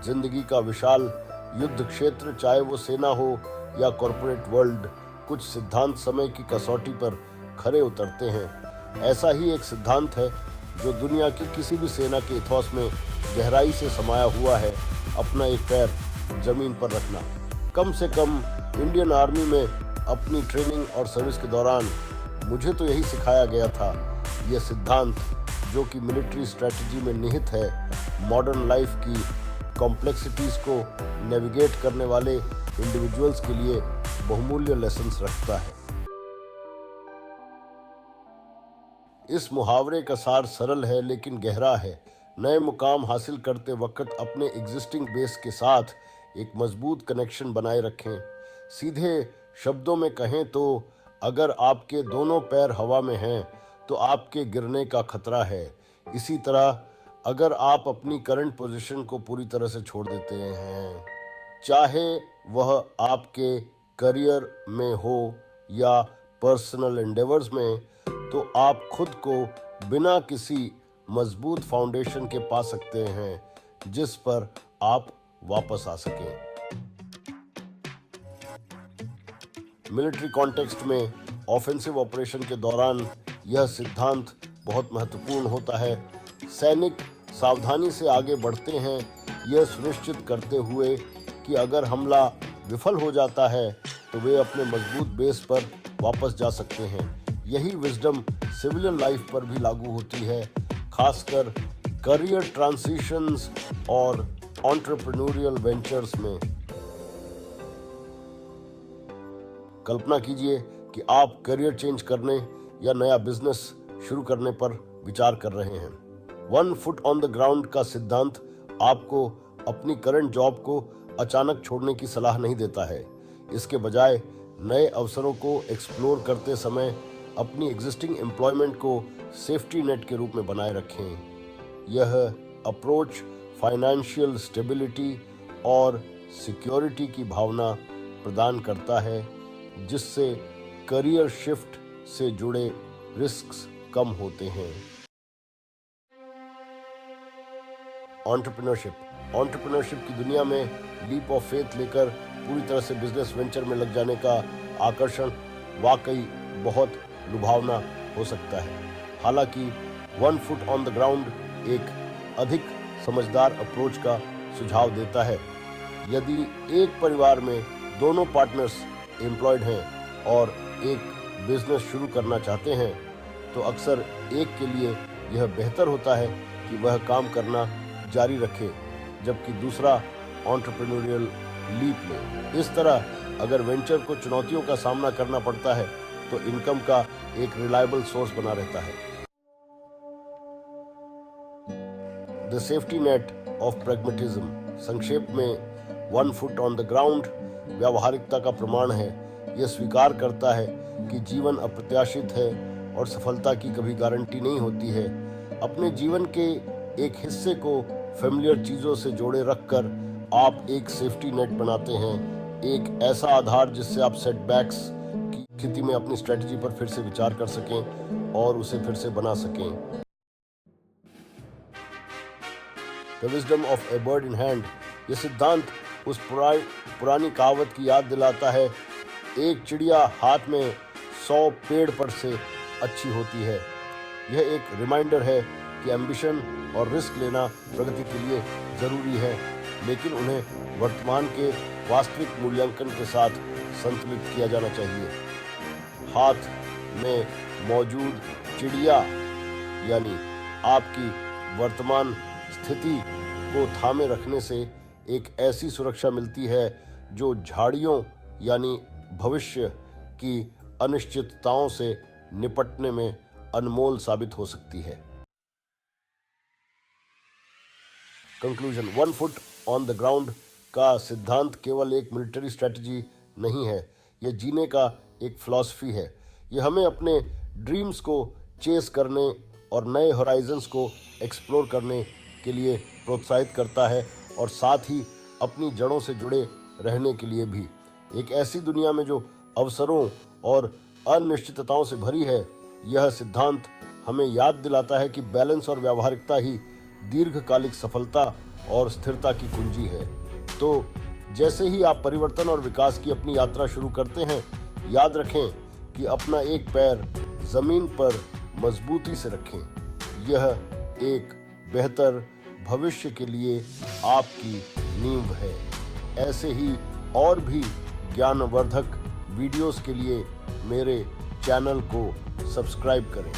जिंदगी का विशाल युद्ध क्षेत्र, चाहे वो सेना हो या कॉरपोरेट वर्ल्ड, कुछ सिद्धांत समय की कसौटी पर खरे उतरते हैं। ऐसा ही एक सिद्धांत है जो दुनिया की किसी भी सेना के इतिहास में गहराई से समाया हुआ है, अपना एक पैर जमीन पर रखना। कम से कम इंडियन आर्मी में अपनी ट्रेनिंग और सर्विस के दौरान मुझे तो यही सिखाया गया था। यह सिद्धांत जो कि मिलिट्री स्ट्रेटजी में निहित है, मॉडर्न लाइफ की कॉम्प्लेक्सिटीज को नेविगेट करने वाले इंडिविजुअल्स के लिए बहुमूल्य लेसन्स रखता है। इस मुहावरे का सार सरल है लेकिन गहरा है। नए मुकाम हासिल करते वक्त अपने एग्जिस्टिंग बेस के साथ एक मजबूत कनेक्शन बनाए रखें। सीधे शब्दों में कहें तो अगर आपके दोनों पैर हवा में हैं तो आपके गिरने का खतरा है। इसी तरह अगर आप अपनी करंट पोजीशन को पूरी तरह से छोड़ देते हैं, चाहे वह आपके करियर में हो या पर्सनल एंडेवर्स में, तो आप खुद को बिना किसी मजबूत फाउंडेशन के पा सकते हैं जिस पर आप वापस आ सकें। मिलिट्री कॉन्टेक्स्ट में ऑफेंसिव ऑपरेशन के दौरान यह सिद्धांत बहुत महत्वपूर्ण होता है। सैनिक सावधानी से आगे बढ़ते हैं, यह सुनिश्चित करते हुए कि अगर हमला विफल हो जाता है तो वे अपने मजबूत बेस पर वापस जा सकते हैं। यही विजडम सिविलियन लाइफ पर भी लागू होती है, खासकर करियर ट्रांजिशंस और एंटरप्रेन्योरियल वेंचर्स में। कल्पना कीजिए कि आप करियर चेंज करने या नया बिजनेस शुरू करने पर विचार कर रहे हैं। 1 फुट ऑन द ग्राउंड का सिद्धांत आपको अपनी करंट जॉब को अचानक छोड़ने की सलाह नहीं देता है। इसके बजाय नए अवसरों को एक्सप्लोर करते समय अपनी एग्जिस्टिंग एम्प्लॉयमेंट को सेफ्टी नेट के रूप में बनाए रखें। यह अप्रोच फाइनेंशियल स्टेबिलिटी और सिक्योरिटी की भावना प्रदान करता है, जिससे करियर शिफ्ट से जुड़े रिस्क्स कम होते हैं। एंटरप्रेन्योरशिप की दुनिया में लीप ऑफ फेथ लेकर पूरी तरह से बिजनेस वेंचर में लग जाने का आकर्षण वाकई बहुत लुभावना हो सकता है। हालांकि 1 फुट ऑन द ग्राउंड एक अधिक समझदार अप्रोच का सुझाव देता है। यदि एक परिवार में दोनों पार्टनर्स एम्प्लॉयड हैं और एक बिजनेस शुरू करना चाहते हैं, तो अक्सर एक के लिए यह बेहतर होता है कि वह काम करना जारी रखे जबकि दूसरा एंटरप्रेन्योरियल लीप ले। इस तरह अगर वेंचर को चुनौतियों का सामना करना पड़ता है तो इनकम का एक रिलायबल सोर्स बना रहता है। The safety net of pragmatism, संक्षेप में 1 फुट ऑन द ग्राउंड, व्यावहारिकता का प्रमाण है। यह स्वीकार करता है कि जीवन अप्रत्याशित है और सफलता की कभी गारंटी नहीं होती है। अपने जीवन के एक हिस्से को फेमिलियर चीज़ों से जोड़े रखकर आप एक सेफ्टी नेट बनाते हैं, एक ऐसा आधार जिससे आप सेटबैक्स की स्थिति में अपनी स्ट्रेटजी पर फिर से विचार कर सकें और उसे फिर से बना सकें। The wisdom of A bird in hand, ये सिद्धांत उस पुरानी कहावत की याद दिलाता है, एक चिड़िया हाथ में 100 पेड़ पर से अच्छी होती है। यह एक रिमाइंडर है कि एम्बिशन और रिस्क लेना प्रगति के लिए जरूरी है, लेकिन उन्हें वर्तमान के वास्तविक मूल्यांकन के साथ संतुलित किया जाना चाहिए। हाथ में मौजूद चिड़िया यानी आपकी वर्तमान स्थिति को थामे रखने से एक ऐसी सुरक्षा मिलती है जो झाड़ियों यानी भविष्य की अनिश्चितताओं से निपटने में अनमोल साबित हो सकती है। Conclusion, 1 foot on the ground का सिद्धांत केवल एक मिलिट्री स्ट्रेटजी नहीं है, यह जीने का एक फिलॉसफी है। यह हमें अपने ड्रीम्स को चेस करने और नए होराइजन्स को एक्सप्लोर करने के लिए प्रोत्साहित करता है और साथ ही अपनी जड़ों से जुड़े रहने के लिए भी। एक ऐसी दुनिया में जो अवसरों और अनिश्चितताओं से भरी है, यह सिद्धांत हमें याद दिलाता है कि बैलेंस और व्यावहारिकता ही दीर्घकालिक सफलता और स्थिरता की कुंजी है। तो जैसे ही आप परिवर्तन और विकास की अपनी यात्रा शुरू करते हैं, याद रखें कि अपना एक पैर जमीन पर मजबूती से रखें। यह एक बेहतर भविष्य के लिए आपकी नींव है। ऐसे ही और भी ज्ञानवर्धक वीडियोस के लिए मेरे चैनल को सब्सक्राइब करें।